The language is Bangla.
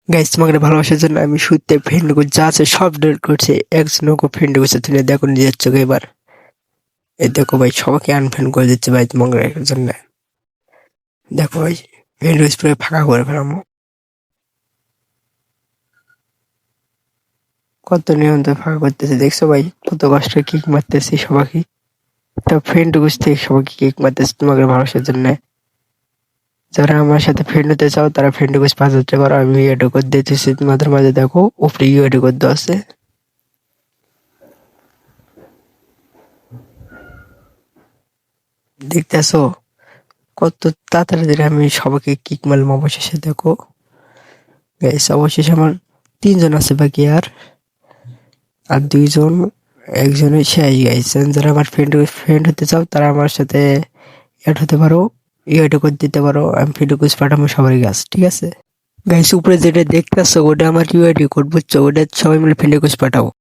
গাইস তোমাকে ভালোবাসার জন্য আমি শুতে ফ্রেন্ড রিকোয়েস্ট যা আছে সব ডিলিট করছি। একজনও ফ্রেন্ড রিকোয়েস্ট তুমি দেখো নিজের চোখে এবার। এই দেখো ভাই সবাইকে আনফ্রেন্ড করে দিচ্ছে ভাই তোমাকে জন্য। দেখো ভাই ফ্রেন্ড রিকোয়েস্ট পুরো ফাঁকা করে ফেলাম। কত নিয়ন্ত্রণ ফাঁকা করতেছে দেখছো ভাই, কত কষ্ট কিক মারতেছি সবাইকে। তা ফ্রেন্ড রিকোয়েস্ট থেকে সবাইকে কিক মারতেছি তোমাকে ভালোবাসার জন্য। যারা আমার সাথে ফ্রেন্ড হতে চাও তারা ফ্রেন্ড রিকোয়েস্ট পাস হতে পারো, আমি ইউআইডি কোড দিতেছি তোমাদের মাঝে। দেখো উপরে ইউআইডি কোড দেওয়া আছে, দেখতেছো কত তাড়াতাড়ি আমি সবাইকে কিক মারলাম। অবশেষে দেখো গাইস, অবশেষে আমার 3 জন আছে বাকি, আর 2 জন, একজনের শেষ গাইস। যারা আমার ফ্রেন্ড হতে চাও তারা আমার সাথে অ্যাড হতে পারো, ইউআইডি কোড দিতে পারো, আমি ফ্রেন্ড রিকোয়েস্ট পাঠাবো সবার কাছে, ঠিক আছে গাইস? উপরে যেটা দেখতেছো ওটা আমার ইউআইডি কোড, বুঝছো? ওটা সবাই মিলে ফ্রেন্ড রিকোয়েস্ট পাঠাও।